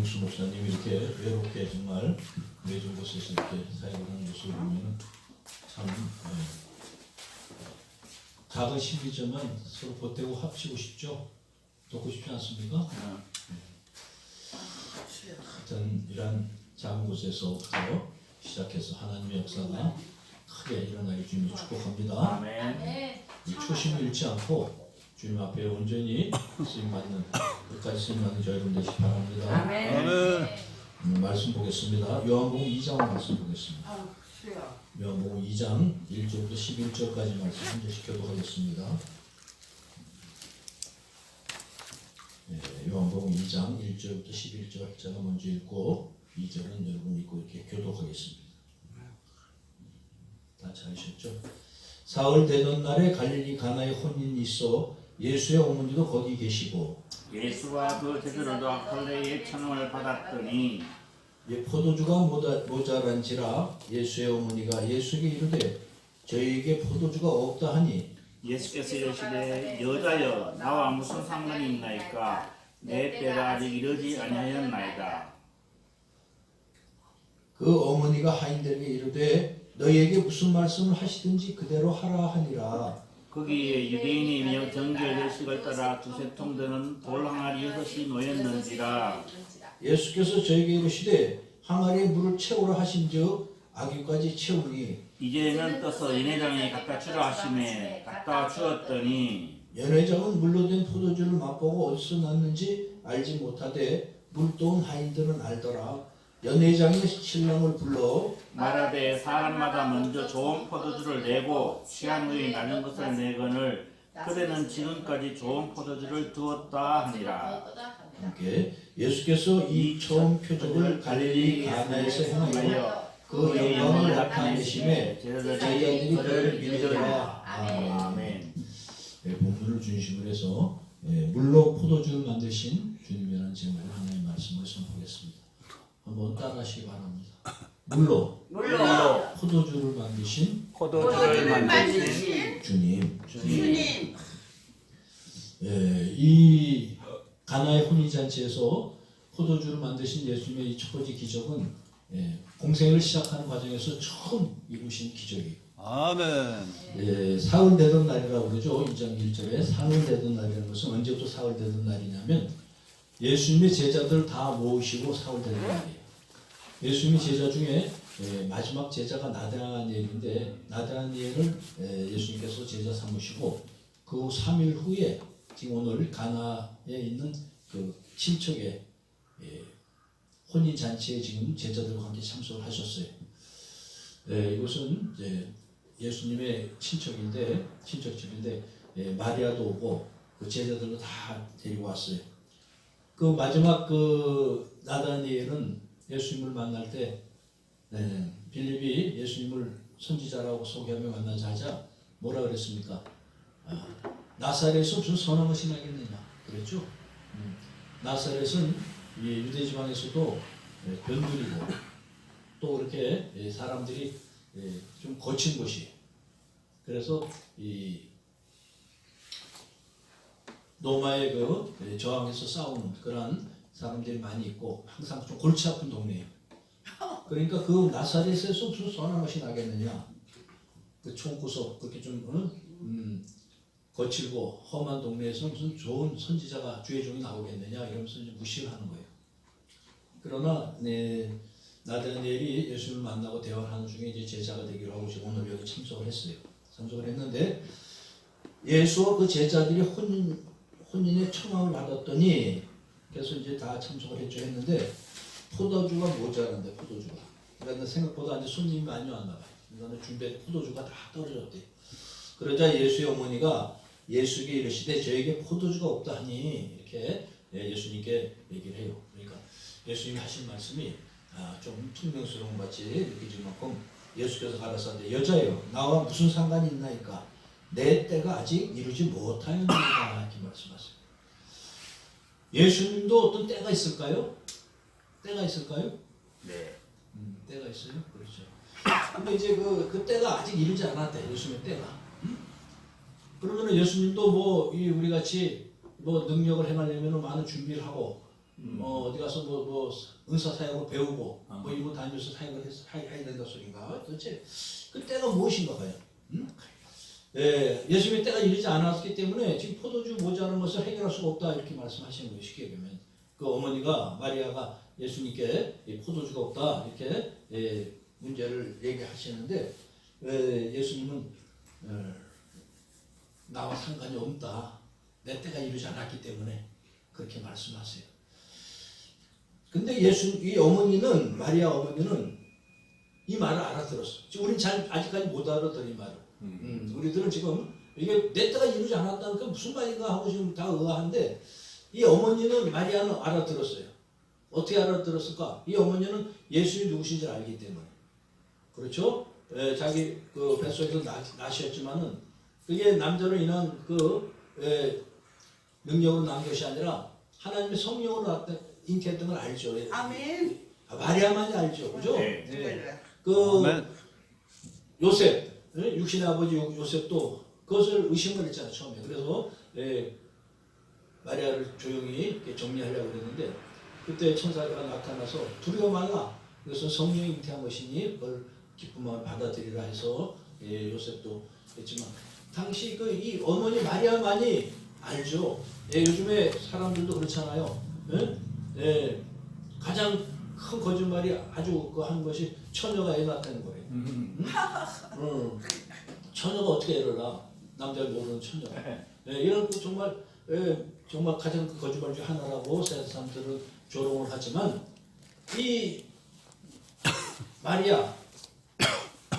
김용수 목사님 이렇게 외롭게 정말 외진 곳에서 이렇게 사역을 하는 모습을 보면 참 작은 신비지만 서로 보태고 합치고 싶죠? 돕고 싶지 않습니까? 하여튼 이런 작은 곳에서부터 시작해서 하나님의 역사가 크게 일어나길 주님이 축복합니다. 아멘. 이 초심을 잃지 않고 주님 앞에 온전히 쓰임받는 끝까지 쓰임받는 저희 여러분 되시기 바랍니다. 아멘. 말씀 보겠습니다. 요한복음 2장 말씀 보겠습니다. 요한복음 2장 1절부터 11절까지 말씀 한 절씩 교독하겠습니다. 요한복음 2장 1절부터 11절 제가 먼저 읽고 2절은 여러분 읽고 이렇게 교독하겠습니다. 다 찾으셨죠? 사흘 되던 날에 갈릴리 가나에 혼인이 있어 예수의 어머니도 거기 계시고 예수가 그 제자들도 할례의 천을 받았더니 포도주가 모자란지라 예수의 어머니가 예수에게 이르되 저희에게 포도주가 없다 하니 예수께서 이르시되 여자여 나와 무슨 상관이 있나이까 내 때가 아직 이르지 아니하였나이다. 그 어머니가 하인들에게 이르되 너희에게 무슨 말씀을 하시든지 그대로 하라 하니라. 거기에 유대인이며 정결례식을 따라 두세 통 되는 돌 항아리 6이 놓였는지라. 예수께서 저에게 이르시되 항아리에 물을 채우라 하신즉 아귀까지 채우니 이제는 떠서 연회장에 갖다 주라 하시매 갖다 주었더니 연회장은 물로 된 포도주를 맛보고 어디서 났는지 알지 못하되 물도온 하인들은 알더라. 연회장이 신랑을 불러 말하되 사람마다 먼저 좋은 포도주를 내고 취한 후에 나는 것을 내거늘 그대는 지금까지 좋은 포도주를 두었다 하니라. 함께 예수께서 이 처음 표적을 갈릴리 가나에서 행하여 그 영광을 나타내심에 제자들이 그를 믿으라. 아멘. 본문을 중심으로 해서 물로 포도주를 만드신 주님이라는 제목으로 하나님의 말씀을 선포하겠습니다. 한번 따라하시기 바랍니다. 물로 포도주를 만드신 포도주를 만드신 주님. 주님. 이 가나의 혼인잔치에서 포도주를 만드신 예수님의 이 첫 번째 기적은 공생을 시작하는 과정에서 처음 이루신 기적이에요. 아멘. 사흘 되던 날이라고 그러죠. 2장 1절에 사흘 되던 날이라는 것은 언제부터 사흘 되던 날이냐면 예수님의 제자들 다 모으시고 사흘 되던 날이에요. 예수님의 제자 중에 마지막 제자가 나다니엘인데 나다니엘을 예수님께서 제자 삼으시고 그 3일 후에 지금 오늘 가나에 있는 그 친척의 혼인 잔치에 지금 제자들과 함께 참석을 하셨어요. 이것은 이제 예수님의 친척집인데 마리아도 오고 그 제자들도 다 데리고 왔어요. 그 마지막 그 나다니엘은 예수님을 만날 때 빌립이 예수님을 선지자라고 소개하며 만나자 하자 뭐라 그랬습니까? 나사렛에서 무슨 선한 것이 나겠느냐 그랬죠. 나사렛은 유대 지방에서도 변두리고 또 이렇게 사람들이 좀 거친 곳이에요. 그래서 이 로마의 그 저항해서 싸우는 그런 사람들이 많이 있고 항상 좀 골치 아픈 동네예요. 그러니까 그 나사렛에서 무슨 선한 것이 나겠느냐. 그 총구석 그렇게 좀 거칠고 험한 동네에서 무슨 좋은 선지자가 주의 종이 나오겠느냐 이러면서 이제 무시를 하는 거예요. 그러나 나다니엘이 예수님을 만나고 대화를 하는 중에 이제 제자가 되기로 하고 지금 오늘 여기 참석을 했어요. 참석을 했는데 예수와 그 제자들이 혼인의 청함을 받았더니 그래서 이제 다 참석을 했는데 포도주가 모자란데 포도주가. 그러니까 생각보다 이제 손님이 많이 왔나 봐요. 그러니까 준비한 포도주가 다 떨어졌대요. 그러자 예수의 어머니가 예수에게 이르시되 저에게 포도주가 없다 하니 이렇게 예수님께 얘기를 해요. 그러니까 예수님이 하신 말씀이 좀 퉁명스러운 것 같이 느껴질 만큼 예수께서 가라사대 여자여 나와 무슨 상관이 있나이까 내 때가 아직 이루지 못하였나이다 이렇게 말씀하세요. 예수님도 어떤 때가 있을까요? 때가 있을까요? 네. 때가 있어요? 그렇죠. 근데 이제 그 때가 아직 이르지 않았대. 예수님의 때가. 그러면 예수님도 우리 같이 능력을 행하려면 많은 준비를 하고 어디 가서 뭐 은사 사역을 배우고 뭐 이거 다니면서 사역을 해야 된다 소리인가? 도대체 그 때가 무엇인가 봐요. 예, 예수님의 때가 이르지 않았기 때문에 지금 포도주 모자란 것을 해결할 수가 없다 이렇게 말씀하시는 거예요. 쉽게 보면 그 어머니가 마리아가 예수님께 포도주가 없다 이렇게 문제를 얘기하시는데 예수님은 나와 상관이 없다. 내 때가 이르지 않았기 때문에 그렇게 말씀하세요. 근데 이 어머니는 마리아 어머니는 이 말을 알아들었어. 지금 우리는 아직까지 못 알아들어 이 말을. 우리들은 지금 이게 내 때가 이루지 않았다는 게 무슨 말인가 하고 지금 다 의아한데 이 어머니는 마리아는 알아들었어요. 어떻게 알아들었을까? 이 어머니는 예수님이 누구신지 알기 때문에. 그렇죠? 자기 그 뱃속에서 낳으셨지만은 그게 남자로 인한 그 능력으로 난 것이 아니라 하나님의 성령으로 잉태했던 걸 알죠. 아멘. 마리아만이 알죠. 그죠? 네. 그 요셉 육신의 아버지 요셉도 그것을 의심을 했잖아요 처음에. 그래서 마리아를 조용히 이렇게 정리하려고 그랬는데 그때 천사가 나타나서 두려워 말라. 그것은 성령이 잉태한 것이니 그걸 기쁜 마음을 받아들이라 해서 요셉도 했지만 당시 이 어머니 마리아만이 알죠. 요즘에 사람들도 그렇잖아요. 가장 큰 거짓말이 아주 한 것이 처녀가 애 낳다는 거예요. 처녀가 어떻게 애를 낳아? 남자를 모르는 처녀. 이런 거 정말 가장 큰 거짓말 중 하나라고 세상 사람들은 조롱을 하지만 이 마리아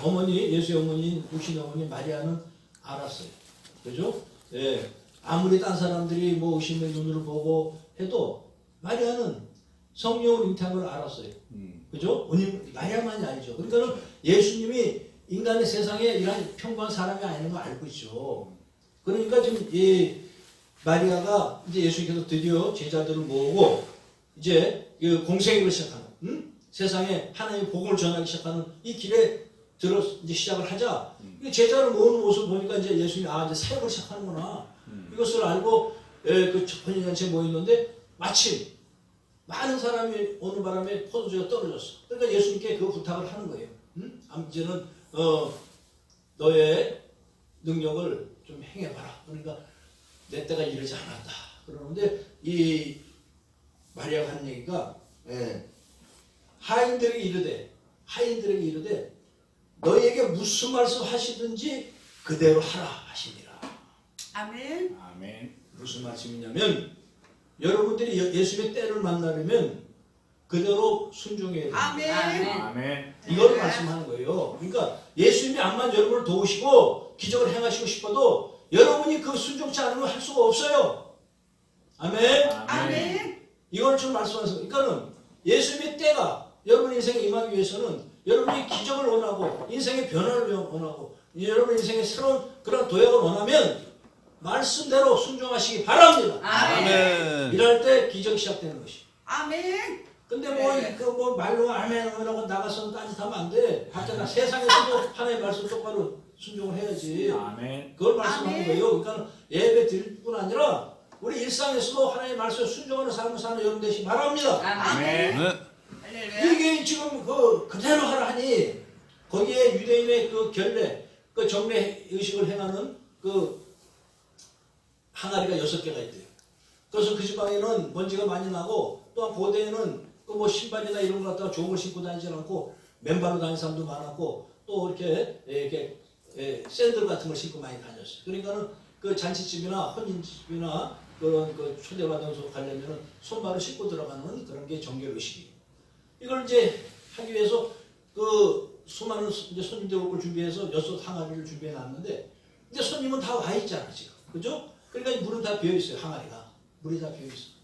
어머니, 예수의 어머니, 육신의 어머니 마리아는 알았어요. 그죠? 아무리 딴 사람들이 뭐 의심의 눈으로 보고 해도 마리아는 성령을 잉태한 걸 알았어요. 그죠? 마리아만이 알죠. 그러니까 예수님이 인간의 세상에 이런 평범한 사람이 아닌 걸 알고 있죠. 그러니까 지금 이 마리아가 이제 예수님께서 드디어 제자들을 모으고 이제 공생애를 시작하는, 세상에 하나님의 복음을 전하기 시작하는 이 길에 이제 시작을 하자. 제자를 모으는 모습을 보니까 이제 예수님이 이제 사역을 시작하는구나. 이것을 알고 그 번역단체에 모였는데 마침 많은 사람이 오는 바람에 포도주가 떨어졌어. 그러니까 예수님께 그 부탁을 하는 거예요. 이제는 너의 능력을 좀 행해봐라. 그러니까 내 때가 이르지 않았다. 그러는데 이 마리아가 하는 얘기가 하인들에게 이르되 너희에게 무슨 말씀 하시든지 그대로 하라 하시니라. 아멘. 아멘. 무슨 말씀이냐면 여러분들이 예수님의 때를 만나려면 그대로 순종해야 됩니다. 아멘. 아멘. 이걸 말씀하는 거예요. 그러니까 예수님이 암만 여러분을 도우시고 기적을 행하시고 싶어도 여러분이 그 순종치 않으면 할 수가 없어요. 아멘. 아멘. 이걸 좀 말씀하세요. 그러니까는 예수님의 때가 여러분 인생에 임하기 위해서는 여러분이 기적을 원하고 인생의 변화를 원하고 여러분 인생의 새로운 그런 도약을 원하면 말씀대로 순종하시기 바랍니다. 아멘. 이럴 때 기적이 시작되는 것이. 아멘. 근데 뭐 말로 아멘이라고 나가서 딴짓하면 안 돼. 밖에 세상에서도 하나님의 말씀 똑바로 순종을 해야지. 아멘. 그걸 말씀하는 아멘. 거예요. 그러니까 예배 드릴 뿐 아니라 우리 일상에서도 하나님의 말씀에 순종하는 삶을 사는 여러분 되시기 바랍니다. 아멘. 할렐루야. 이게 지금 그대로 하라 하니 거기에 유대인의 그 결례, 그 정례 의식을 행하는 그 항아리가 6개가 있대요. 그래서 그 지방에는 먼지가 많이 나고 또한 고대에는 그 뭐 신발이나 이런 거 갖다가 좋은 걸 신고 다니지 않고 맨발로 다니는 사람도 많았고 또 이렇게 샌들 같은 걸 신고 많이 다녔어요. 그러니까는 그 잔치집이나 혼인집이나 그런 그 초대받은 곳 가려면은 손발을 씻고 들어가는 그런 게 정결 의식이에요. 이걸 이제 하기 위해서 그 수많은 이제 손님들 올 걸 준비해서 6 항아리를 준비해 놨는데 이제 손님은 다 와 있잖아 지금. 그죠? 그러니까 물은 다 비어 있어요. 항아리가. 물이 다 비어 있어.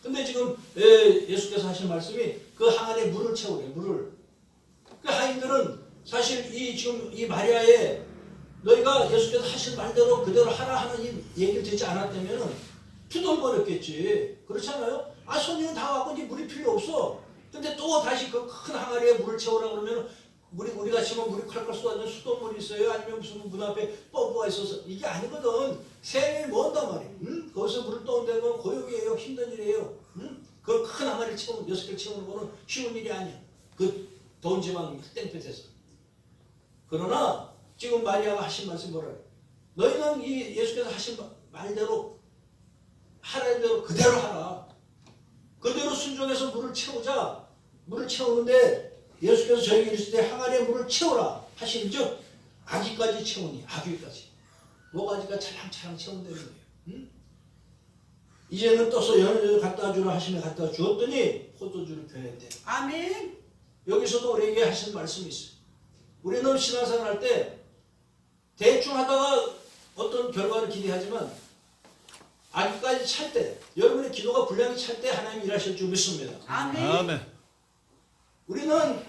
근데 지금 예수께서 하신 말씀이 그 항아리에 물을 채우래. 물을. 그 하인들은 사실 지금 이 마리아의 너희가 예수께서 하신 말대로 그대로 하라 하는 이 얘기를 듣지 않았다면은 투덜거렸겠지. 그렇잖아요? 손님은 다 왔고 이제 물이 필요 없어. 근데 또 다시 그 큰 항아리에 물을 채우라 그러면 우리가 치면 물이 콸콸 쏟아지는 수돗물이 있어요? 아니면 무슨 문 앞에 펌프가 있어서 이게 아니거든. 생일이 먼단 말이에요. 거기서 물을 떠온다는 건 고역이에요. 힘든 일이에요. 그 큰 채우는 6개를 채우는 거는 쉬운 일이 아니야. 그 더운 지방 땡볕에서. 그러나 지금 마리아가 하신 말씀 뭐라 그래? 너희는 이 예수께서 하신 말대로 하라는 대로 그대로 하라. 그대로 순종해서 물을 채우자. 물을 채우는데 예수께서 저에게 이르실 때 항아리에 물을 채우라 하신즉 아기까지 채우니 아기까지 모가지가 차랑차랑 채운다는 거예요. 응? 이제는 떠서 연회를 갖다 주라 하시며 갖다 주었더니 포도주를 변했대. 아멘. 여기서도 우리에게 하신 말씀이 있어요. 우리는 신앙생활 할 때 대충 하다가 어떤 결과를 기대하지만 아기까지 찰 때, 여러분의 기도가 분량이 찰 때 하나님 일하실 줄 믿습니다. 아멘. 아멘. 우리는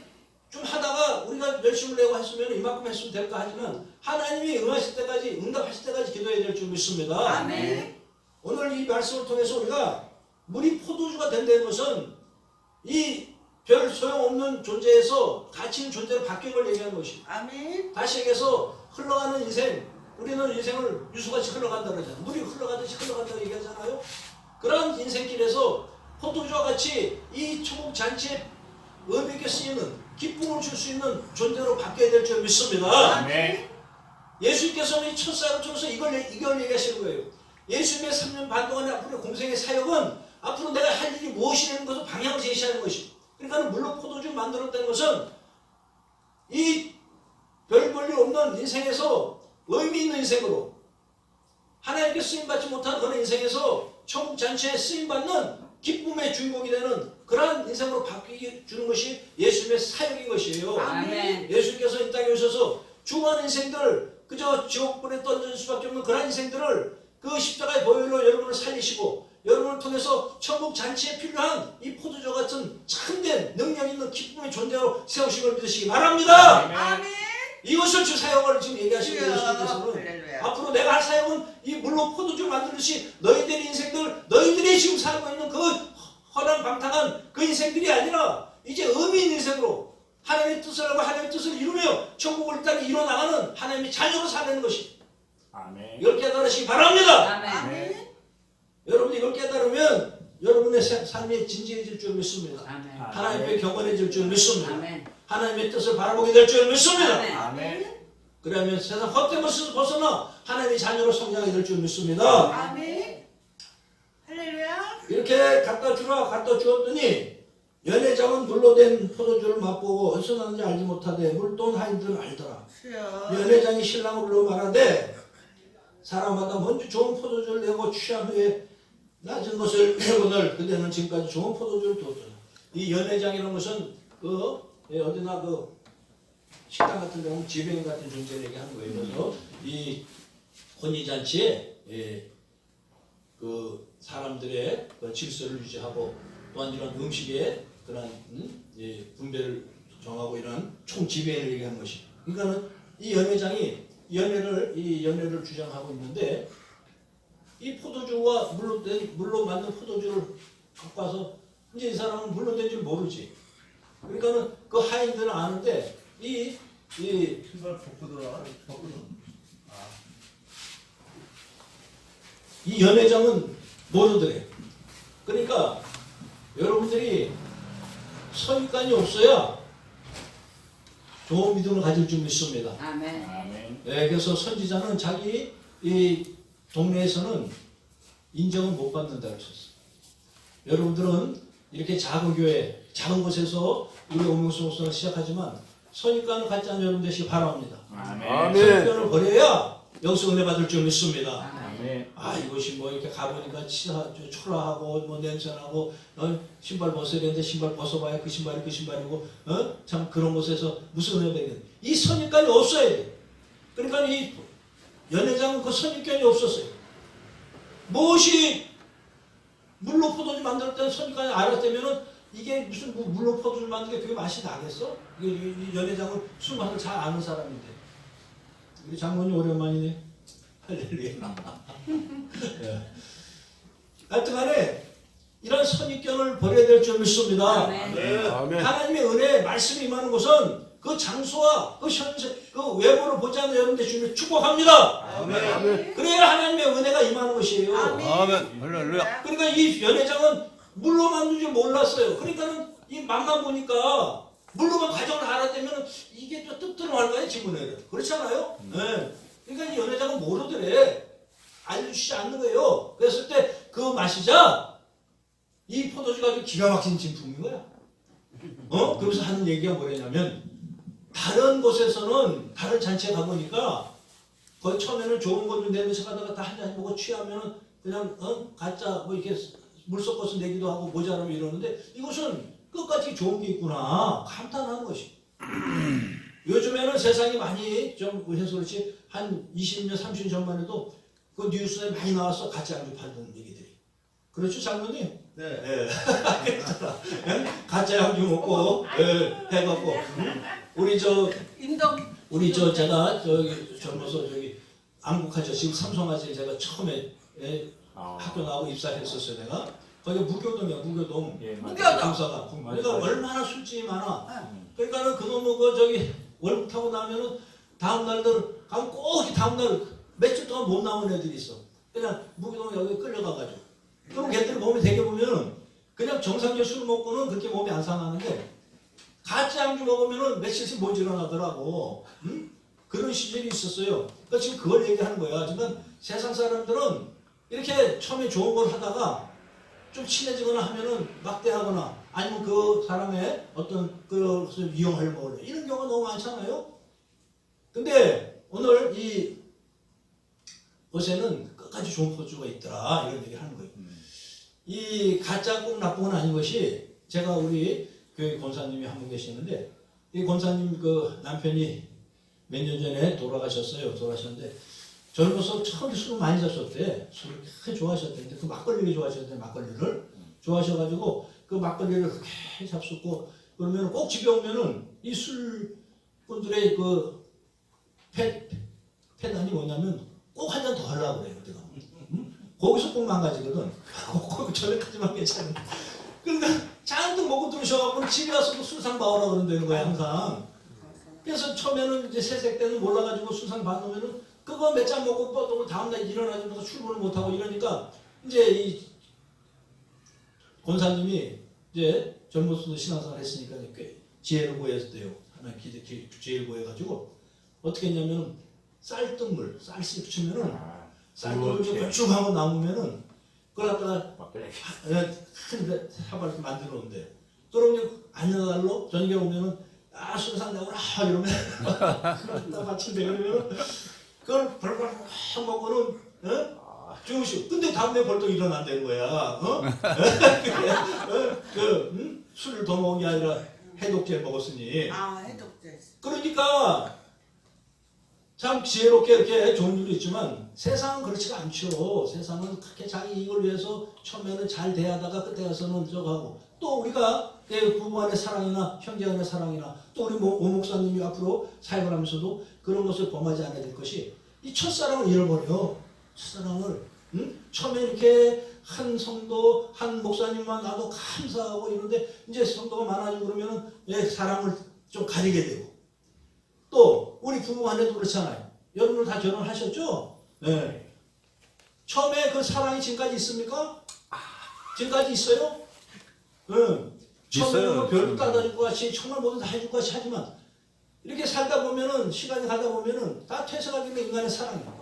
좀 하다가 우리가 열심을 내고 했으면 이만큼 했으면 될까 하지만 하나님이 응하실 때까지, 응답하실 때까지 기도해야 될 줄 믿습니다. 아멘. 오늘 이 말씀을 통해서 우리가 물이 포도주가 된다는 것은 이 별 소용없는 존재에서 가치 있는 존재로 바뀐 걸 얘기하는 것입니다. 아멘. 다시 얘기해서 흘러가는 인생, 우리는 인생을 유수같이 흘러간다고 그러잖아요. 물이 흘러가듯이 흘러간다고 얘기하잖아요. 그런 인생길에서 포도주와 같이 이 천국 잔치에 의미 있게 쓰이는, 기쁨을 줄 수 있는 존재로 바뀌어야 될 줄 믿습니다. 아멘. 예수님께서는 이 첫사역을 통해서 이걸 얘기하시는 거예요. 예수님의 3년 반 동안의 앞으로 공생의 사역은 앞으로 내가 할 일이 무엇이라는 것을 방향을 제시하는 것입니다. 그러니까 물로 포도주 만들었다는 것은 이 별 볼일 없는 인생에서 의미 있는 인생으로 하나님께 쓰임받지 못한 그런 인생에서 천국 잔치에 쓰임받는 기쁨의 주인공이 되는 그러한 인생으로 바뀌게 주는 것이 예수님의 사역인 것이에요. 아멘. 예수님께서 이 땅에 오셔서 죽어가는 인생들, 그저 지옥불에 던질 수밖에 없는 그런 인생들을 그 십자가의 보혈로 여러분을 살리시고 여러분을 통해서 천국 잔치에 필요한 이 포도주 같은 참된 능력 있는 기쁨의 존재로 세우신 걸 믿으시기 바랍니다. 아멘. 이것을 주 사역을 지금 얘기하시는 주여. 예수님께서는 할렐루야. 앞으로 내가 할 사역은 이 물로 포도주 만들듯이 너희들의 인생들, 너희들이 지금 살고 있는 그 허랑방탕한 그 인생들이 아니라 이제 의미 있는 인생으로 하나님의 뜻을 하고 하나님의 뜻을 이루며 천국을 이 땅에 이뤄나가는 하나님의 자녀로 살는 것이, 아멘. 이걸 깨달으시기 바랍니다. 아멘. 여러분이 이걸 깨달으면 여러분의 삶이 진지해질 줄 믿습니다. 아멘. 하나님께 경건해질 줄 믿습니다. 아멘. 하나님의 뜻을 바라보게 될 줄 믿습니다. 아멘. 그러면 세상 헛된 것에서 벗어나 하나님의 자녀로 성장하게 될 줄 믿습니다. 아멘. 할렐루야. 이렇게 갖다 주었더니 연회장은 물로 된 포도주를 맛보고 어디서 나는지 알지 못하되 물돈 하인들은 알더라. 주여. 연회장이 신랑을 불러 말하되 사람마다 먼저 좋은 포도주를 내고 취한 후에 낮은 것을 내고늘 그대는 지금까지 좋은 포도주를 두었더라. 이 연회장이라는 것은 어디나 식당 같은 경우는 지배인 같은 존재를 얘기하는 거예요. 그래서 이 혼인잔치에 그 사람들의 그 질서를 유지하고 또한 이런 음식의 그런 분배를 정하고 이런 총 지배인을 얘기하는 것이. 그러니까는 이 연회장이 연회를 주장하고 있는데 이 포도주와 물로 만든 포도주를 갖고 와서 이제 이 사람은 물로 된 줄 모르지. 그러니까는 그 하인들은 아는데 이 연회장은 모르더래. 그러니까 여러분들이 선입관이 없어야 좋은 믿음을 가질 줄 믿습니다. 아멘. 아멘. 네, 그래서 선지자는 자기 이 동네에서는 인정을 못 받는다 그랬었어요. 여러분들은 이렇게 작은 교회, 작은 곳에서 우리 오명성수를 시작하지만 선입관을 갖지 않은 여러분 되시기 바랍니다. 아멘. 선입관을 버려야 여기서 은혜 받을 줄 믿습니다. 아멘. 아, 이것이 뭐 이렇게 가보니까 초라하고 뭐 냄새나고 신발 벗어야 되는데 신발 벗어봐야 그 신발이고 참 그런 곳에서 무슨 은혜 받겠냐. 이 선입관이 없어야 돼. 그러니까 이 연회장은 그 선입견이 없었어요. 무엇이 물로 포도주 만들 때는 선입관이 알았다면은 이게 무슨 물로 포도주 만드는 게 그게 맛이 나겠어? 이 연회장은 술 맛을 잘 아는 사람인데. 우리 장모님 오랜만이네. 할렐루야. 예. 하여튼간에 이런 선입견을 버려야 될 줄 믿습니다. 아멘. 하나님의 은혜 말씀이 임하는 것은 그 장소와 그 현재 그 외모를 보지 않는 여러분들 주님을 축복합니다. 아멘. 그래야 하나님의 은혜가 임하는 것이에요. 아멘. 아멘. 할렐루야. 그러니까 이 연회장은 물로 만든 줄 몰랐어요. 그러니까는 이 맛만 보니까 물로만 과정을 알았다면 이게 또 뜻들어갈 거예요, 지문에는. 그렇지 않아요? 네. 그러니까 이 연애자가 모르더래. 알려주시지 않는 거예요. 그랬을 때 그 마시자 이 포도주가 아주 기가 막힌 진품인 거야. 그래서 하는 얘기가 뭐냐면 다른 곳에서는 다른 잔치에 가보니까 거의 처음에는 좋은 거 좀 내면서 가다가 다 한 잔 먹고 취하면 그냥 가짜 뭐 이렇게 물 섞어서 내기도 하고 모자라면 이러는데 이것은 끝까지 좋은 게 있구나 감탄하는 것이. 요즘에는 세상이 많이 좀 해서 그렇지 한 20년 30년 전만 해도 그 뉴스에 많이 나와서 가짜 안주 팔던 얘기들이. 그렇죠 장모님? 네. 가짜 안주 먹고 해갖고 우리 저 제가 저기 젊어서 저기 안국하죠. 지금 삼성화재 제가 처음에 학교 나오고 입사했었어요. 내가 거기가 무교동이야. 무교동. 예, 공사가. 그러니까 얼마나 술집이 많아. 그러니까는 그놈의 그 저기 월급 타고 나면은 다음 날들 가면 꼭 다음 날 며칠 동안 못 나오는 애들이 있어. 그냥 무교동 여기 끌려가가지고. 그럼 걔들 몸에 되게 보면은 그냥 정상적인 술 먹고는 그렇게 몸이 안 상하는데 가짜 안주 먹으면은 며칠씩 못 일어나더라고. 응? 그런 시절이 있었어요. 그러니까 지금 그걸 얘기하는 거야. 그러니까 세상 사람들은 이렇게 처음에 좋은 걸 하다가 좀 친해지거나 하면은 막대하거나 아니면 그 사람의 어떤 그것을 이용하려고 그래. 이런 경우가 너무 많잖아요. 근데 오늘 이 곳에는 끝까지 좋은 포주가 있더라. 이런 얘기를 하는 거예요. 이 가짜 꼭 나쁜 건 아닌 것이 제가 우리 교회 권사님이 한 분 계시는데 이 권사님 그 남편이 몇 년 전에 돌아가셨어요. 돌아가셨는데 젊어서 처음에 술을 많이 잤었대. 술을 크게 좋아하셨대는데 그 막걸리를 좋아하셨대. 막걸리를 좋아하셔가지고 그 막걸리를 그렇게 잡숫고 그러면 꼭 집에 오면은 이 술꾼들의 그 패단이 뭐냐면 꼭 한 잔 더 하려고 그래요. 내가. 거기서 꼭 망가지거든. 꼭 저녁까지만 괜찮은데. 그러니까 잔뜩 먹고 들으셔갖고 집에 가서도 술상 봐오라 그런다는 거야 항상. 그래서 처음에는 이제 새색 때는 몰라가지고 술상 봐놓으면은 그거 몇 잔 먹고 뻗고 다음날 일어나면서 출근을 못하고 이러니까 이제 이 권사님이 이제 젊어서도 신앙생활 했으니까 꽤 지혜를 구했대요. 하나 지혜를 구해가지고 어떻게 했냐면은 쌀뜨물, 쌀씨 붙이면은 쌀뜨물 좀 걸쭉하고 남으면은 그걸 갖다가 큰 사발 만들어 놓는데 그럼 이제 안녕달로 저녁에 오면은 술상 내고 이러면 딱 받친대 그러면은 그걸 벌벌 먹고는 주무시고 근데 다음날 벌떡 일어난다는 거야. 술을 더 먹은 게 아니라 해독제 먹었으니. 해독제. 그러니까 참 지혜롭게 이렇게 좋은 일도 있지만 세상은 그렇지가 않죠. 세상은 그렇게 자기 이익을 위해서 처음에는 잘 대하다가 끝에 가서는 저거하고 또 우리가 부부 간의 사랑이나 형제 간의 사랑이나 또 우리 오 목사님이 앞으로 사역을 하면서도 그런 것을 범하지 않아야 될 것이 이 첫사랑을 잃어버려. 첫사랑을 처음에 이렇게 한 성도 한 목사님만 나도 감사하고 이런데 이제 성도가 많아지고 그러면은 사랑을 좀 가리게 되고 또 우리 부부 간에도 그렇잖아요. 여러분들 다 결혼하셨죠? 네. 처음에 그 사랑이 지금까지 있습니까? 지금까지 있어요? 응. 처음에는 뭐 별도 따다줄 것 같이 정말 뭐든 다 해줄 것 같이 하지만 이렇게 살다 보면은 시간이 가다 보면은 다 퇴색하게 된 인간의 사랑이에요.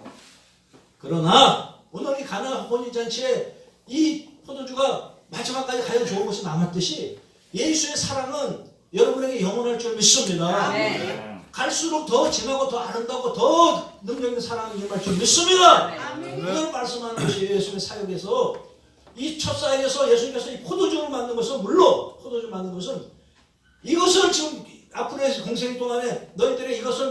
그러나 오늘 이 가나 혼인잔치에 이 포도주가 마지막까지 가장 좋은 것이 남았듯이 예수의 사랑은 여러분에게 영원할 줄 믿습니다. 아멘. 갈수록 더 진하고 더 아름답고 더 능력 있는 사랑이 임할 줄 믿습니다. 아멘. 이걸 말씀하는 것이 예수의 사역에서 이 첫 사역에서 예수님께서 이 포도주를 만든 것은 물론 포도주 만든 것은 이것을 지금 앞으로의 공생 동안에 너희들의 이것을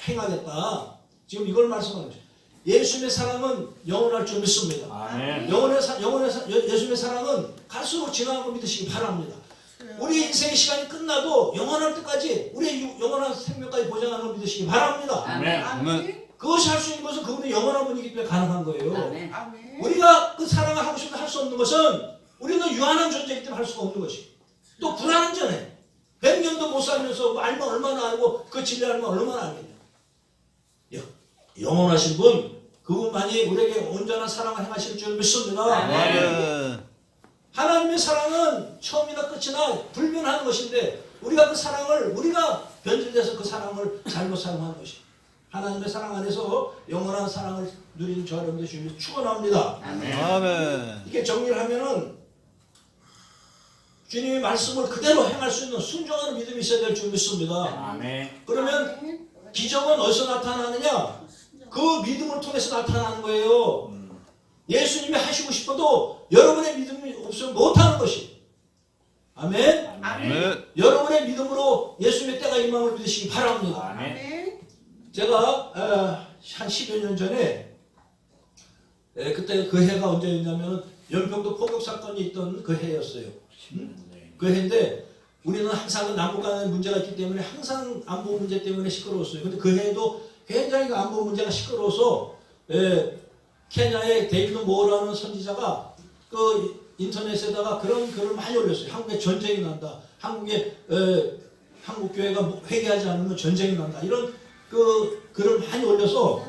행하겠다. 지금 이걸 말씀하는 거죠. 예수님의 사랑은 영원할 줄 믿습니다. 아멘. 예수님의 사랑은 갈수록 진화하는 걸 믿으시기 바랍니다. 우리 인생의 시간이 끝나도 영원할 때까지 우리의 영원한 생명까지 보장하는 걸 믿으시기 바랍니다. 아멘. 아멘. 그것이 할 수 있는 것은 그분의 영원한 분이기 때문에 가능한 거예요. 아멘. 아멘. 우리가 그 사랑을 하고 싶은데 할 수 없는 것은 우리는 유한한 존재이기 때문에 할 수가 없는 것이. 또 불완전해. 100년도 못 살면서 알면 얼마나 알고 그 진리 알면 얼마나 알겠냐. 영원하신 분 그분만이 우리에게 온전한 사랑을 행하실 줄 믿습니다. 아멘. 하나님 사랑은 처음이나 끝이나 불변한 것인데 우리가 그 사랑을 우리가 변질돼서 그 사랑을 잘못 사용한 것이 하나님의 사랑 안에서 영원한 사랑을 누리는 저 여러분들 주님이 축원합니다. 아멘. 이렇게 정리를 하면은 주님의 말씀을 그대로 행할 수 있는 순종하는 믿음이 있어야 될 줄 믿습니다. 아멘. 그러면 기적은 어디서 나타나느냐? 그 믿음을 통해서 나타나는 거예요. 예수님이 하시고 싶어도 여러분의 믿음이 없으면 못하는 것이. 아멘. 아멘. 여러분의 믿음으로 예수님의 때가 임함을 믿으시기 바랍니다. 아멘. 제가 한 10여 년 전에 그때 그 해가 언제였냐면 연평도 포격 사건이 있던 그 해였어요. 그 해인데 우리는 항상 남북 간의 문제가 있기 때문에 항상 안보 문제 때문에 시끄러웠어요. 근데 그 해에도 굉장히 그 안보 문제가 시끄러워서 케냐의 데이비드 모어라는 선지자가 그 인터넷에다가 그런 글을 많이 올렸어요. 한국에 전쟁이 난다. 한국 교회가 회개하지 않으면 전쟁이 난다. 이런 그 글을 많이 올려서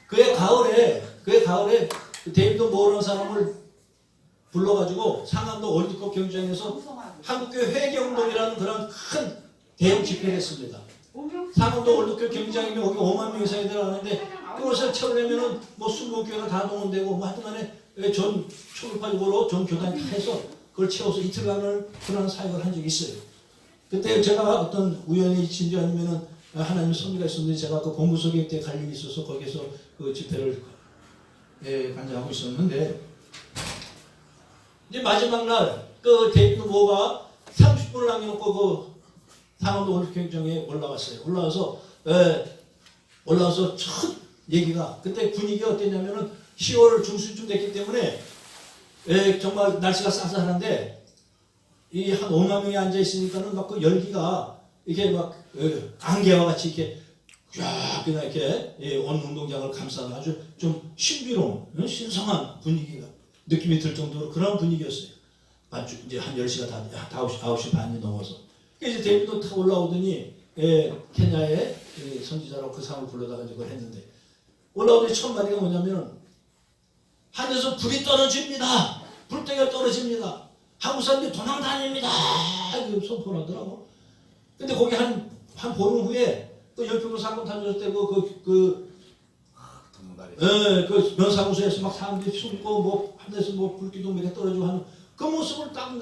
그해 가을에 그 데이비드 모어라는 사람을 불러가지고 상암도 월드컵 경기장에서 한국교회 회개운동이라는 그런 큰 대형 집회를 했습니다. 상암도 월드컵 경기장이면 거기 5만 명 이상이 들어가는데 그것을 채우려면은 뭐 20교회가 다 동원되고 뭐 하여튼간에 전 초급파적으로 전 교단이 다 해서 그걸 채워서 이틀간을 그런 사역을 한 적이 있어요. 그때 제가 어떤 우연히 진지 아니면은 하나님의 섭리가 있었는데 제가 그 본부석에 때 갈 일이 있어서 거기서 그 집회를 관장하고 있었는데 이제 마지막 날 그 데이비드 모어가 30분을 남겨놓고 그 상암도 월드경기장에 올라갔어요. 올라와서 첫 얘기가 그때 분위기가 어땠냐면은 10월 중순쯤 됐기 때문에 정말 날씨가 쌀쌀한데 이 한 5만 명이 앉아 있으니까는 막 그 열기가 이렇게 막 안개와 같이 이렇게 쫙 그냥 이렇게 온 운동장을 감싸는 아주 좀 신비로운 신성한 분위기가 느낌이 들 정도로 그런 분위기였어요. 이제 한 10시가 다 9시 반이 넘어서 이제 데이비드 탁 올라오더니 케냐의 선지자로 그 사람을 불러다가 이제 그걸 했는데 올라오더니 첫 마디가 뭐냐면 하늘에서 불이 떨어집니다. 불덩이가 떨어집니다. 한국 사람들이 도망 다닙니다. 이렇게 선포를 하더라고. 근데 거기 한 보름 후에 그 연평도 사건 터졌을 때 그 면사무소에서 막 사람들이 숨고 뭐 하늘에서 뭐 불기둥 이렇게 떨어지고 하는 그 모습을 딱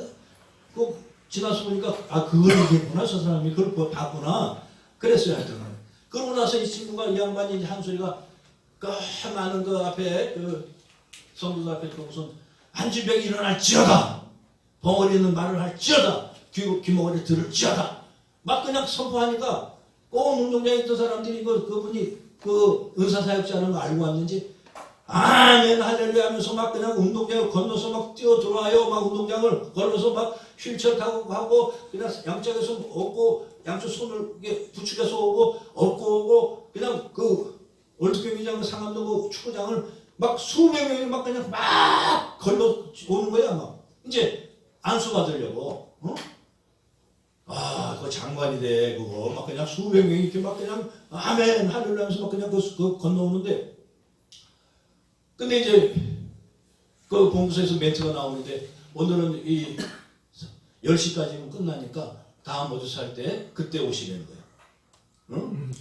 지나서 보니까 그걸 얘기했구나. 저 사람이 그걸 봤구나. 그랬어요. 하여튼. 그러고 나서 이 친구가 이 양반이 이제 한 소리가 그 많은 그 앞에 그 성도들 앞에 무슨 안진병이 일어날지어다. 벙어리는 말을 할지어다. 귀머거리 들을지어다. 막 그냥 선포하니까 온 운동장에 있던 사람들이 그분이 그 은사사역자라는 거 알고 왔는지 아멘 할렐루야 하면서 막 그냥 운동장을 건너서 막 뛰어 들어와요. 막 운동장을 걸어서 막 휠체어 타고 가고 그냥 양쪽에서 업고 양쪽 손을 이렇게 부축해서 오고 업고 오고 그냥 그 월드경기장 상암도 그 축구장을 막 수백 명이 막 그냥 막 걸러 오는 거야. 막 이제 안수 받으려고. 그 장관이 돼 그거 막 그냥 수백 명이 이렇게 막 그냥 아멘 할렐루야 하면서 막 그냥 그 건너오는데 근데 이제 그 본부서에서 멘트가 나오는데 오늘은 이 10시까지면 끝나니까 다음 모두스 할 때 그때 오시는 거예요. 응?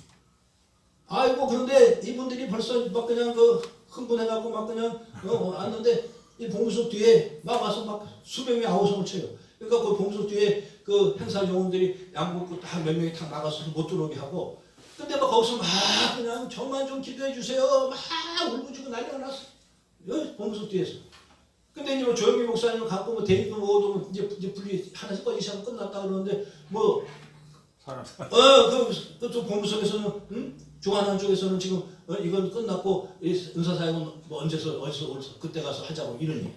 아이고 그런데 이분들이 벌써 막 그냥 그 흥분해갖고 막 그냥 왔는데 이 본부석 뒤에 막 와서 막 수백 명이 아우성을 쳐요. 그러니까 그 본부석 뒤에 그 행사 요원들이 양복고 딱 몇 명이 다 나가서 못 들어오게 하고 근데 막 거기서 막 그냥 저만 좀 기도해 주세요 막 울부짖고 난리가 났어. 여기 본부석 뒤에서. 근데 이제 뭐 조영기 목사님을 갖고 뭐 데이비드 모어도 이제 분리 하나씩 꺼지기 시작하면 끝났다 그러는데 뭐 그 본부석에서는 중앙한 쪽에서는 지금 이건 끝났고 은사사역은 뭐 어디서 그때 가서 하자고 이러니.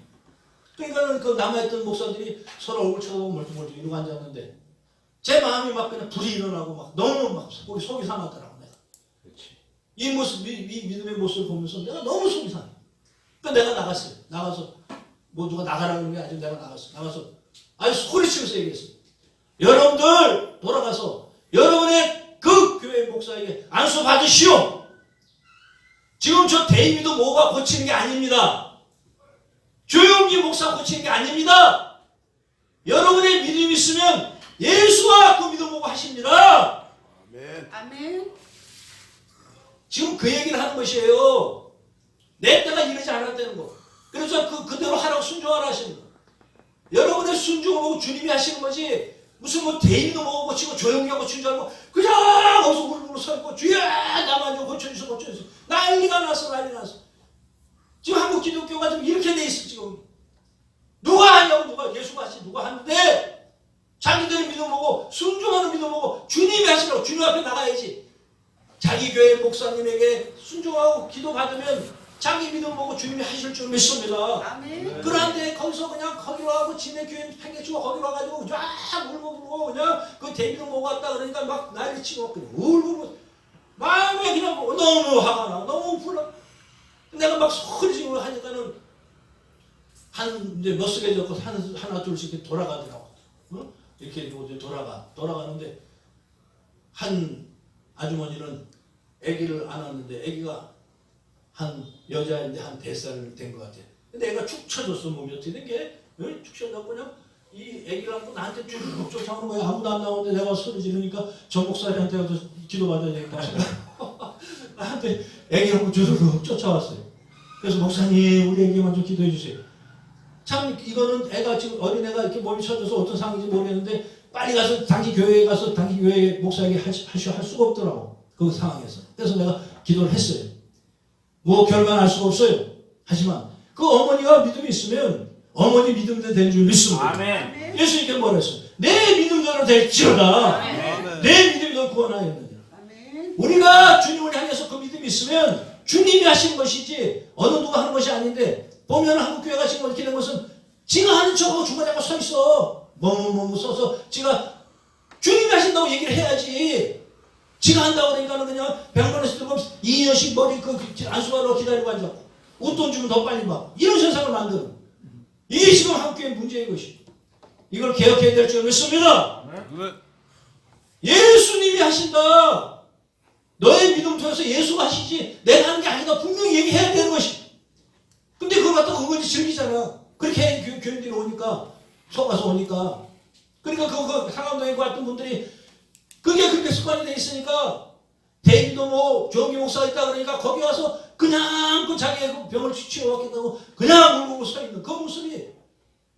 그러니까는 그 남아있던 목사들이 서로 얼굴 쳐다보고 멀뚱멀뚱 이러고 앉았는데 제 마음이 막 그냥 불이 일어나고 막 너무 막 속이 상하더라고 내가. 그렇지. 이 모습, 믿음의 모습을 보면서 내가 너무 속이 상해. 그러니까 내가 나갔어요. 나가서 뭐 누가 나가라는 게 아니고 내가 나가서 아주 소리치면서 얘기했어요. 여러분들 돌아가서 여러분의 그 교회 목사에게 안수 받으시오. 지금 저 데이비드 모어가 고치는 게 아닙니다. 조용기 목사 고치는 게 아닙니다. 여러분의 믿음이 있으면 예수가 그 믿음 보고 하십니다. 아멘. 아멘. 지금 그 얘기를 하는 것이에요. 내 때가 이러지 않았다는 거. 그래서 그대로 하라고 순종하라 하시는 거. 여러분의 순종을 보고 주님이 하시는 거지, 무슨 뭐 대인도 먹고 치고 조용히 하고 친 줄 알고 그냥 거기서 울고 서 있고 주야 나만 좀 고쳐주세요 고쳐주세요. 난리가 났어 난리 났어. 지금 한국 기독교가 지금 이렇게 돼 있어. 지금 누가 하냐고. 누가 예수가 하시 누가 하는데 자기들의 믿음 보고 순종하는 믿음 보고 주님이 하시라고. 주님 앞에 나가야지. 자기 교회 목사님에게 순종하고 기도 받으면 자기 믿음 보고 주님이 하실 줄 믿습니다. 아멘. 그런데 거기서 그냥 거기로 하고 지네 교회 팽개치고 거기로 와가지고 쫙 울고 그냥 그 대비도 못 갔다 그러니까 막 난리치고 그냥 울고 마음에 그냥 너무 화가 나. 너무 불러. 내가 막 소리 지르고 하니까는 이제 몇 석에 적고 하나 둘씩 이렇게 돌아가더라고. 어? 이렇게 이제 돌아가는데 한 아주머니는 아기를 안았는데 아기가 한 여자인데 한 4살 된 것 같아. 근데 애가 축 처졌어. 몸이 어떻게 된 게? 축 처져서 그냥 이 아기를 안고 나한테 쭉 쫓아오는 거야. 아무도 안 나오는데 내가 소리 지르니까 저 목사님한테 가서 기도받아야 되겠다. 나한테 아기를 안고 주르륵 쫓아왔어요. 그래서 목사님 우리 아기만 좀 기도해 주세요. 참 이거는 애가 지금 어린애가 이렇게 몸이 처져서 어떤 상황인지 모르겠는데 빨리 가서 당시 교회에 가서 당시 교회 목사에게 할 수가 없더라고. 그 상황에서. 그래서 내가 기도를 했어요. 뭐 결과는 알 수가 없어요. 하지만 그 어머니가 믿음이 있으면 어머니 믿음대로 된 줄 믿습니다. 아멘. 예수님께 뭐라 했어요? 내 믿음대로 될지어다. 아멘. 내 믿음이 널 구원하였느니라. 아멘. 우리가 주님을 향해서 그 믿음이 있으면 주님이 하시는 것이지 어느 누가 하는 것이 아닌데, 보면 한국교회가 지금 이렇게 된 것은 지가 하는 척하고 중간에 서 있어. 뭐뭐 써서 지가 주님이 하신다고 얘기를 해야지. 지가 한다고 그러니까는 그냥 병원에서 들고 2년씩 머리 안수하러 기다리고 앉았고 웃돈 주면 더 빨리 막 이런 세상을 만드는, 이게 지금 한국교회 문제인 것이. 이걸 개혁해야 될 줄 믿습니다. 예수님이 하신다. 너의 믿음 통해서 예수가 하시지 내가 하는 게 아니다. 분명히 얘기해야 되는 것이. 근데 그걸 갖다 그걸 즐기잖아. 그렇게 해, 교인들이 오니까 속아서 오니까. 그러니까 그 상암동에 왔던 분들이 그게 그렇게 습관이 돼 있으니까 대비도 뭐 조기 목사가 있다 그러니까 거기 와서 그냥 그 자기의 그 병을 치유하겠다고 그냥 울고 서 있는 그 모습이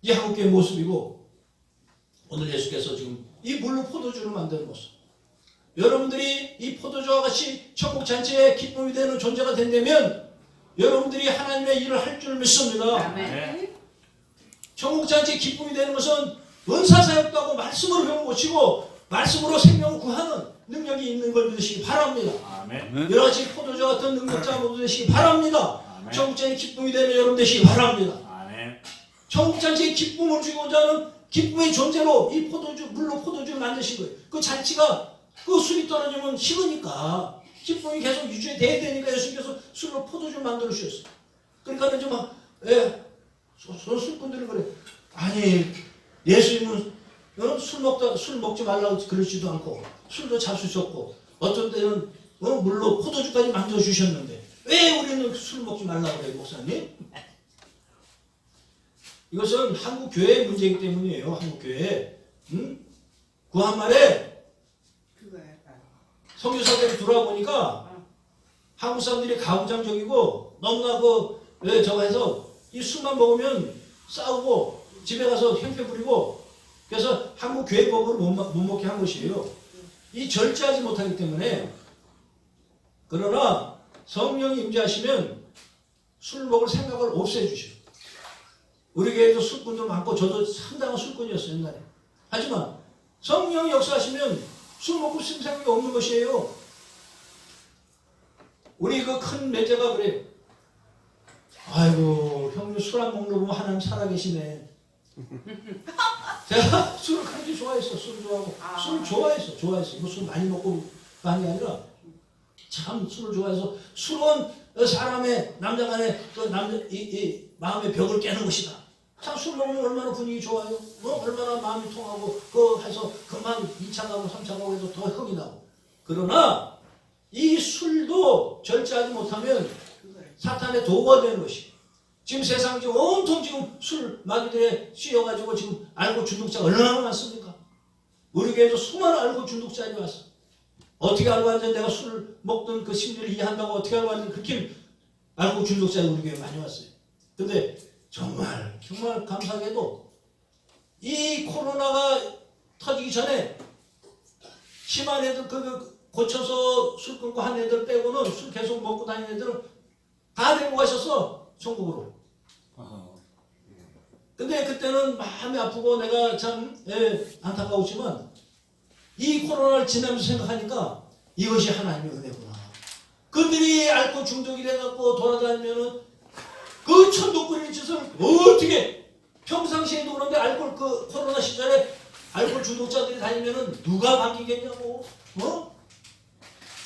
이 한국교회 모습이고, 오늘 예수께서 지금 이 물로 포도주를 만드는 모습. 여러분들이 이 포도주와 같이 천국잔치의 기쁨이 되는 존재가 된다면 여러분들이 하나님의 일을 할 줄 믿습니다. 아멘. 천국잔치의 기쁨이 되는 것은 은사사역도 하고 말씀으로 병을 고치고 말씀으로 생명을 구하는 능력이 있는 걸 믿으시기 바랍니다. 아멘. 여러가지 포도주 같은 능력자 모두 되시기 바랍니다. 아멘. 천국잔치의 기쁨이 되는 여러분 되시기 바랍니다. 아멘. 천국잔치의 기쁨을 주고자 하는 기쁨의 존재로 이 포도주, 물로 포도주를 만드신 거예요. 그 잔치가 그 술이 떨어지면 식으니까 기쁨이 계속 유지돼야 되니까 예수님께서 술로 포도주를 만들어 주셨어요. 그러니까 이제 막 술꾼들은 그래. 아니 예수님은 술 먹지 말라고 그러지도 않고 술도 잡수셨고 어떤 때는 물로 포도주까지 만들어 주셨는데 왜 우리는 술 먹지 말라고 그래요, 목사님? 이것은 한국 교회의 문제이기 때문이에요. 한국 교회. 그 한 말에 선교사들이 돌아보니까 한국 사람들이 가부장적이고 너무나 저거 해서 이 술만 먹으면 싸우고 집에 가서 형편 부리고, 그래서 한국 교회법을 못 먹게 한 것이에요. 이 절제하지 못하기 때문에. 그러나 성령이 임재하시면 술 먹을 생각을 없애주셔요. 우리 교회에도 술꾼도 많고 저도 상당한 술꾼이었어요 옛날에. 하지만 성령이 역사하시면 술 먹고 쓸 생각이 없는 것이에요. 우리 그 큰 매제가 그래요. 아이고 형님 술 안 먹는 거 보면 하나님 살아계시네. 제가 술을 그렇게 좋아했어. 술 좋아하고 술 좋아했어. 뭐 술 많이 먹고 하는 게 아니라 참 술을 좋아해서 술은 사람의 남자간의 그 이 마음의 벽을 깨는 것이다. 참 술 먹으면 얼마나 분위기 좋아요. 얼마나 마음이 통하고 해서 금방 2차 가고 3차 가고 해서 더 흥이 나고. 그러나 이 술도 절제하지 못하면 사탄의 도구가 되는 것이. 지금 세상 지금 온통 지금 술 마귀들에 씌여가지고 지금 알코올 중독자가 얼마나 많습니까? 우리 교회에도 수많은 알코올 중독자들이 왔어. 어떻게 알고 왔는데 내가 술을 먹던 그 심리를 이해한다고 어떻게 알고 왔는데 그렇게 알코올 중독자들이 우리 교회에 많이 왔어요. 근데 정말 감사하게도 이 코로나가 터지기 전에 심한 애들 고쳐서 술 끊고 한 애들 빼고는 술 계속 먹고 다니는 애들은 다 데리고 가셨어. 천국으로. 근데 그때는 마음이 아프고 내가 참 안타까웠지만 이 코로나를 지나면서 생각하니까 이것이 하나님의 은혜구나. 그들이 알코올 중독이 돼갖고 돌아다니면은 그 천독거리는 짓을 어떻게 평상시에도 그런데 알코올 그 코로나 시절에 알코올 중독자들이 다니면은 누가 반기겠냐고.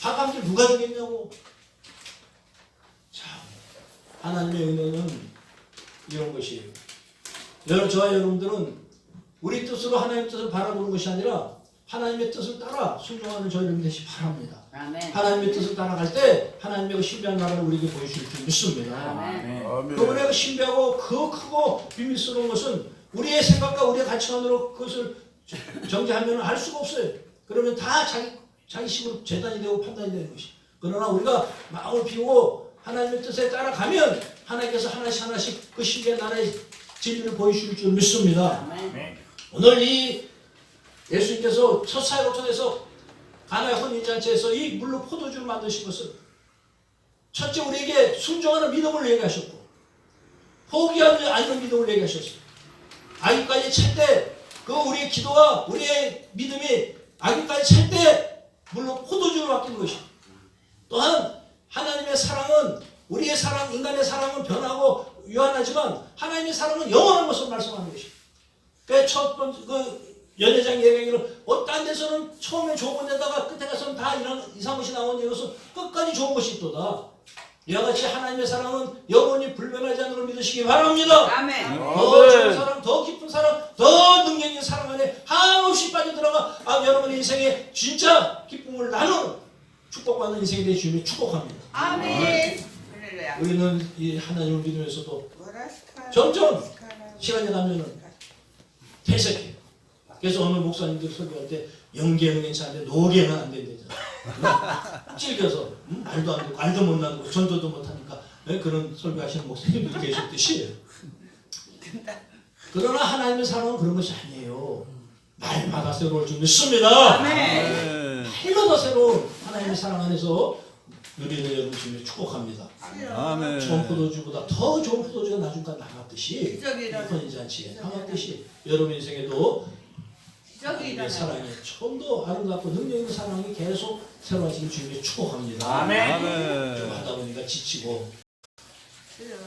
사감들 누가 주겠냐고. 참 하나님의 은혜는 이런 것이에요. 저와 여러분들은 우리 뜻으로 하나님의 뜻을 바라보는 것이 아니라 하나님의 뜻을 따라 순종하는 저희 여러분 되시 바랍니다. 아멘. 하나님의 뜻을 따라갈 때 하나님의 그 신비한 나라를 우리에게 보여줄 줄 믿습니다. 아멘. 그분의 그 신비하고 그 크고 비밀스러운 것은 우리의 생각과 우리의 가치관으로 그것을 정죄하면 할 수가 없어요. 그러면 다 자기 식으로 재단이 되고 판단이 되는 것이. 그러나 우리가 마음을 비우고 하나님의 뜻에 따라가면 하나님께서 하나씩 그 신비한 나라의 진리를 보여줄 줄 믿습니다. 아멘. 오늘 이 예수님께서 첫 사역을 통해서 가나의 혼인잔치에서 이 물로 포도주를 만드신 것은 첫째 우리에게 순종하는 믿음을 얘기하셨고 포기하지 않는 믿음을 얘기하셨어요. 아기까지 찰 때 그 우리의 기도와 우리의 믿음이 아기까지 찰 때 물로 포도주를 맡기는 것이고 또한 하나님의 사랑은 우리의 사랑, 인간의 사랑은 변하고 유한하지만 하나님의 사랑은 영원한 것을 말씀하는 것이고 그 첫 번째 연회장 예배기를 어떤 데서는 처음에 좋은 데다가 끝에 가서는 다 이상한 것이 나오는 이것은 끝까지 좋은 것이 있도다. 이와 같이 하나님의 사랑은 영원히 불변하지 않는 걸 믿으시기 바랍니다. 아멘. 더 좋은 사랑, 더 깊은 사랑, 더 능력 있는 사랑 안에 한없이 빠져들어가 여러분의 인생에 진짜 기쁨을 나누는 축복받는 인생이 되실 줄 축복합니다. 아멘. 할렐루야. 우리는 이 하나님을 믿으면서도 점점 시간이 가면은 퇴색해요. 그래서 어느 목사님들 설교할 때 연계는 괜찮은데 노계는 안 된대잖아. 찔겨서 말도 안 되고 말도 못 나누고 전도도 못하니까 그런 설교하시는 목사님들이 계셨듯이 그러나 하나님의 사랑은 그런 것이 아니에요. 날마다 새로울 줄 믿습니다. 아멘. 날마다 새로운 하나님의 사랑 안에서 누리는 여러분 주님 축복합니다. 아멘. 좋은 포도주보다 더 좋은 포도주가 나중까지 남았듯이 기적이 일어나. 혼인잔치에 남았듯이 여러분 인생에도 기적이 하나님의 일어나. 사랑이 좀 더 아름답고 능력 있는 사랑이 계속 새로워지길 주님께 축복합니다. 아멘. 좀 하다 보니까 지치고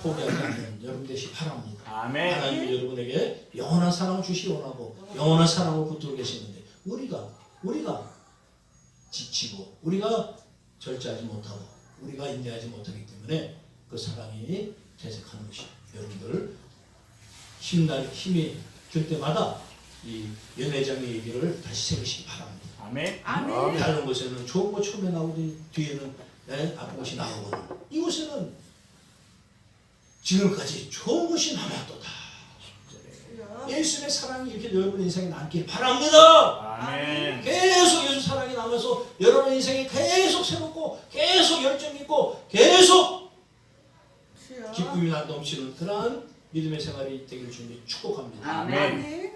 포기하지 않는 여러분 되시 바랍니다. 아멘. 하나님이 여러분에게 영원한 사랑을 주시기 원하고 영원한 사랑을 붙들고 계시는데 우리가 지치고 우리가 절제하지 못하고 우리가 인내하지 못하기 때문에 그 사랑이 퇴색하는 것이 여러분들 힘이 들 때마다 이 연회장의 얘기를 다시 세우시기 바랍니다. 아멘. 아멘. 다른 곳에는 좋은 거 처음에 나오더니 뒤에는 나쁜 것이 나오거든. 이곳에는 지금까지 좋은 것이 남았도다. 예수님의 사랑이 이렇게 여러분 인생에 남길 바랍니다. 아멘. 계속 예수 사랑이 남아서 여러분 인생이 계속 새롭고 계속 열정 있고 계속 기쁨이 넘치는 그러한 믿음의 생활이 되기를 주님 축복합니다. 아멘.